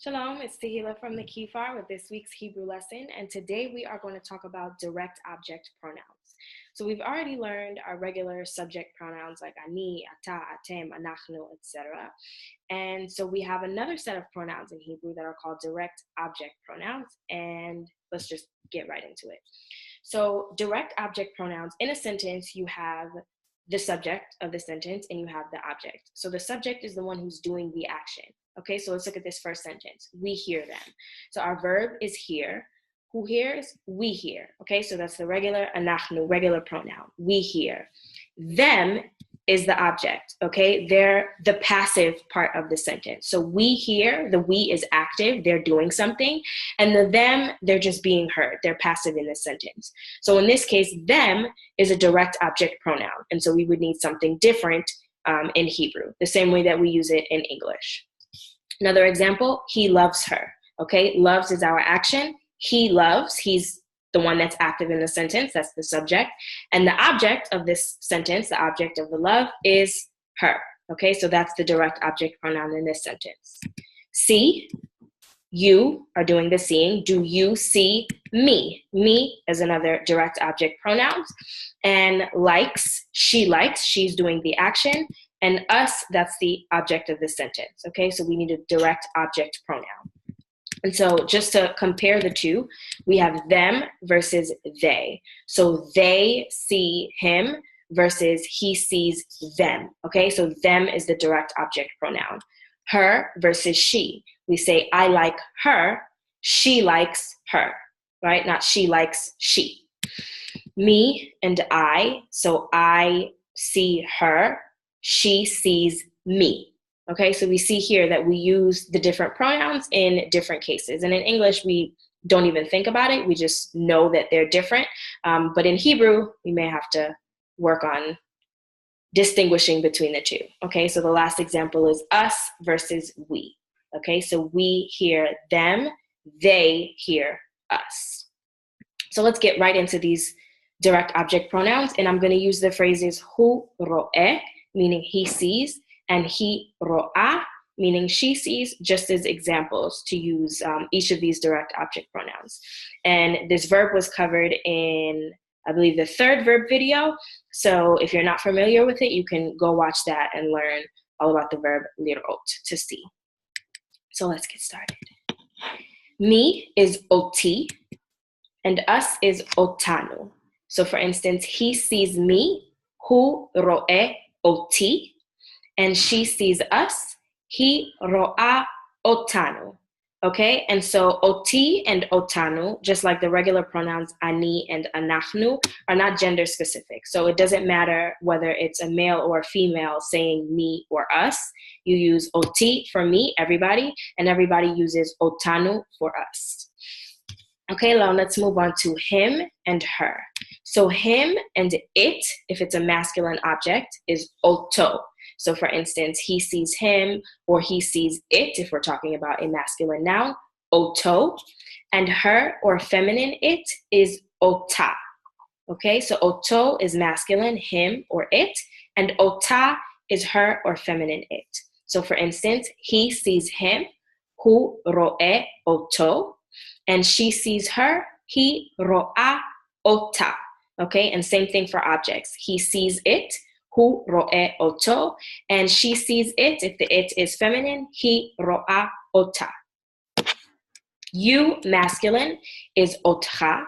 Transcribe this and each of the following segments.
Shalom, it's Tehila from the Kefar with this week's Hebrew lesson, and today we are going to talk about direct object pronouns. So we've already learned our regular subject pronouns like ani, ata, atem, anachnu, etc. And so we have another set of pronouns in Hebrew that are called direct object pronouns, and let's just get right into it. So direct object pronouns, in a sentence, you have the subject of the sentence and you have the object. So the subject is the one who's doing the action. Okay, so let's look at this first sentence. We hear them. So our verb is hear. Who hears? We hear. Okay, so that's the regular anachnu, regular pronoun. We hear. Them is the object. Okay, they're the passive part of the sentence. So we hear, the we is active, they're doing something, and the them, they're just being heard. They're passive in this sentence. So in this case, them is a direct object pronoun. And so we would need something different in Hebrew, the same way that we use it in English. Another example, he loves her. Okay, loves is our action. He loves, he's the one that's active in the sentence, that's the subject. And the object of this sentence, the object of the love, is her. Okay, so that's the direct object pronoun in this sentence. See, you are doing the seeing. Do you see me? Me is another direct object pronoun. And likes, she's doing the action. And us, that's the object of the sentence. Okay, so we need a direct object pronoun. And so just to compare the two, we have them versus they. So they see him versus he sees them. Okay, so them is the direct object pronoun. Her versus she. We say, I like her, she likes her, right? Not she likes she. Me and I, so I see her, she sees me. Okay, so we see here that we use the different pronouns in different cases. And in English, we don't even think about it. We just know that they're different. But in Hebrew, we may have to work on distinguishing between the two. Okay, so the last example is us versus we. Okay, so we hear them, they hear us. So let's get right into these direct object pronouns. And I'm going to use the phrases hu ro'eh, meaning he sees, and he ro'ah, meaning she sees, just as examples to use each of these direct object pronouns. And this verb was covered in, I believe, the third verb video. So if you're not familiar with it, you can go watch that and learn all about the verb lirot, to see. So let's get started. Me is oti, and us is otanu. So for instance, he sees me, hu ro'eh oti, and she sees us, he ro'a otanu. Okay, and so oti and otanu, just like the regular pronouns ani and anachnu, are not gender specific. So it doesn't matter whether it's a male or a female saying me or us. You use oti for me, everybody, and everybody uses otanu for us. Okay, now let's move on to him and her. So him and it, if it's a masculine object, is oto. So for instance, he sees him or he sees it, if we're talking about a masculine noun, oto. And her or feminine it is ota. Okay, so oto is masculine, him or it, and ota is her or feminine it. So for instance, he sees him, hu ro'eh oto, and she sees her, he ro'a ota. Okay, and same thing for objects. He sees it, hu ro'eh oto, and she sees it, if the it is feminine, he ro'a ota. You masculine is otcha,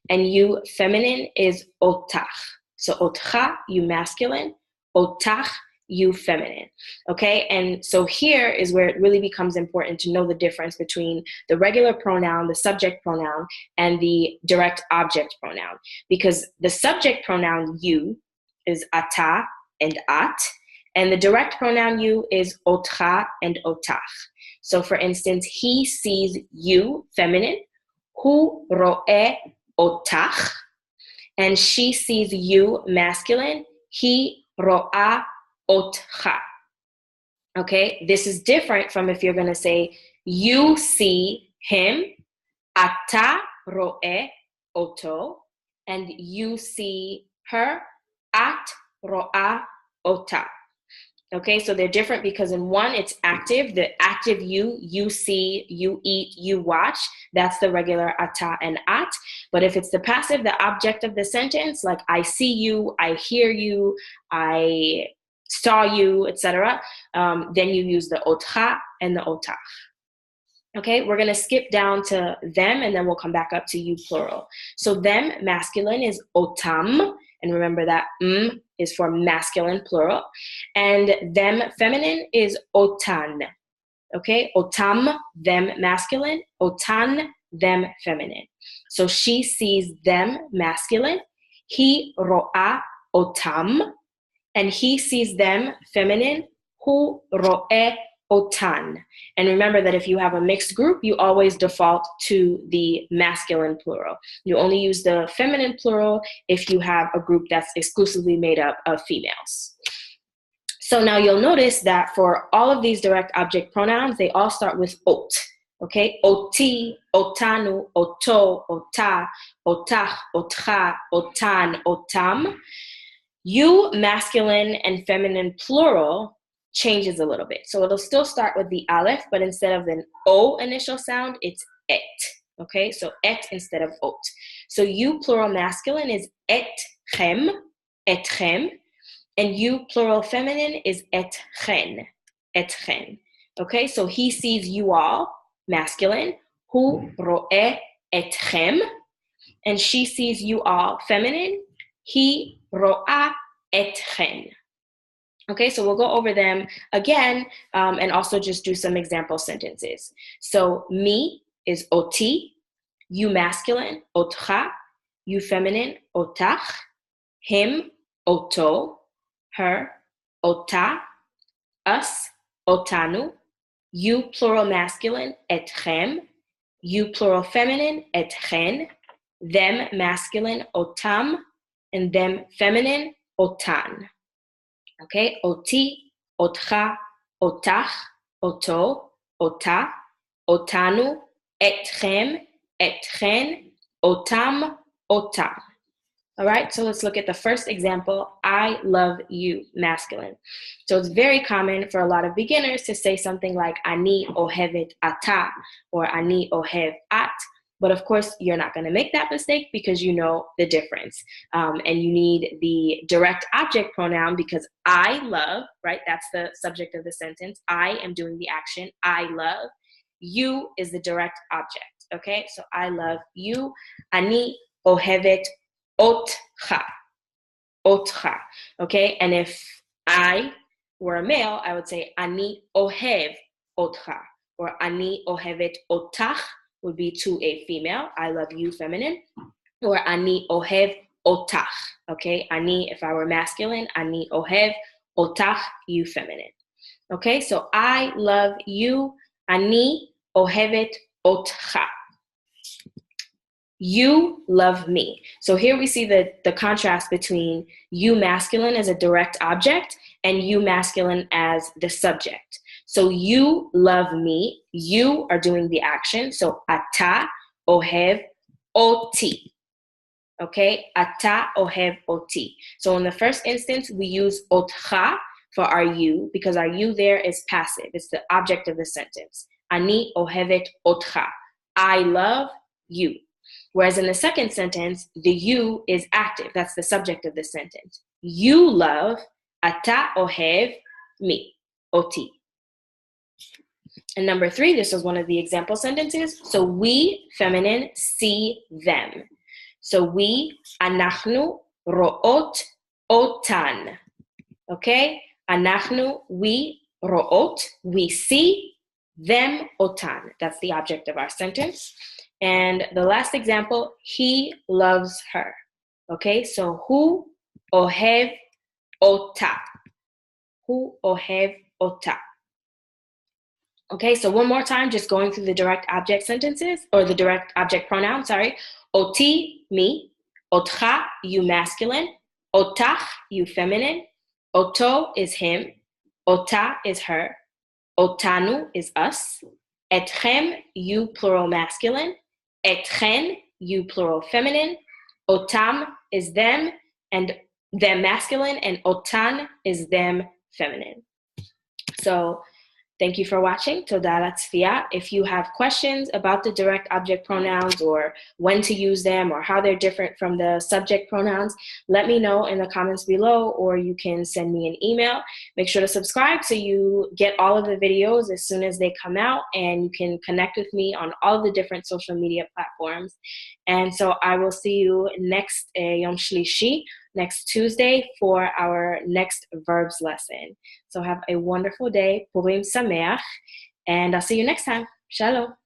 and you feminine is otach. So otcha, you masculine, otach, you feminine. Okay, and so here is where it really becomes important to know the difference between the regular pronoun, the subject pronoun, and the direct object pronoun. Because the subject pronoun you is ata and at, and the direct pronoun you is otcha and otach. So for instance, he sees you, feminine, hu ro'eh otach, and she sees you, masculine, he ro'a otcha. Okay, this is different from if you're going to say you see him, ata ro'eh oto, and you see her, at ro'a ota. Okay, so they're different because in one, it's active. The active you see, you eat, you watch. That's the regular ata and at. But if it's the passive, the object of the sentence, like I see you, I hear you, I saw you, etc., then you use the otcha and the otach. Okay, we're going to skip down to them, and then we'll come back up to you, plural. So them, masculine, is otam. And remember that is for masculine, plural. And them, feminine, is otan. Okay, otam, them, masculine. Otan, them, feminine. So she sees them, masculine. He ro'a otam. And he sees them, feminine. Hu ro'e otan. And remember that if you have a mixed group, you always default to the masculine plural. You only use the feminine plural if you have a group that's exclusively made up of females. So now you'll notice that for all of these direct object pronouns, they all start with ot. Okay, oti, otanu, oto, ota, otach, otcha, otan, otam. You, masculine and feminine plural, changes a little bit. So it'll still start with the aleph, but instead of an O initial sound, it's et. Okay, so et instead of ot. So you, plural masculine, is etchem, etchem, and you, plural feminine, is etchen, etchen. Okay, so he sees you all, masculine, hu ro'eh etchem, and she sees you all, feminine, he ro'a etchen. Okay, so we'll go over them again and also just do some example sentences. So me is oti, you masculine, otcha, you feminine, otach, him, oto, her, ota, us, otanu, you plural masculine, etchem, you plural feminine, etchen, them masculine, otam, and them feminine, otan. Okay, oti, otcha, otach, oto, ota, otanu, etchem, etchen, otam, otam. All right, so let's look at the first example, I love you, masculine. So it's very common for a lot of beginners to say something like ani ohevet ata or ani ohev at. But of course, you're not going to make that mistake because you know the difference. And you need the direct object pronoun because I love, right? That's the subject of the sentence. I am doing the action. I love. You is the direct object. Okay, so I love you. Ani ohevet otcha. Otcha. Okay, and if I were a male, I would say ani ohev otcha or ani ohevet otach. Would be to a female, I love you, feminine, or ani ohev otach, okay? Ani, if I were masculine, ani ohev otach, you, feminine. Okay, so I love you, ani ohevet otcha. You love me. So here we see the contrast between you masculine as a direct object and you masculine as the subject. So you love me. You are doing the action. So ata ohev oti. Okay, ata ohev oti. So in the first instance, we use otcha for our you because our you there is passive. It's the object of the sentence. Ani ohevet otcha. I love you. Whereas in the second sentence, the you is active. That's the subject of the sentence. You love, ata ohev, me, oti. And number 3, this is one of the example sentences. So we, feminine, see them. So we, anachnu, ro'ot, otan. Okay? Anachnu, we, ro'ot, we see them, otan. That's the object of our sentence. And the last example, he loves her. Okay, so hu ohev ota. Hu ohev ota. Okay, so one more time, just going through the direct object sentences, or the direct object pronoun, sorry. Oti, me. Otcha, you, masculine. Otach, you, feminine. Oto is him. Ota is her. Otanu is us. Etchem, you, plural masculine. Etchen, you, plural feminine. Otam is them, and them masculine, and otan is them feminine. So thank you for watching. Toda latzfiya. If you have questions about the direct object pronouns or when to use them or how they're different from the subject pronouns, let me know in the comments below, or you can send me an email. Make sure to subscribe so you get all of the videos as soon as they come out, and you can connect with me on all of the different social media platforms. And so I will see you next Yom Shlishi, next Tuesday, for our next verbs lesson. So have a wonderful day, Purim Sameach, and I'll see you next time. Shalom.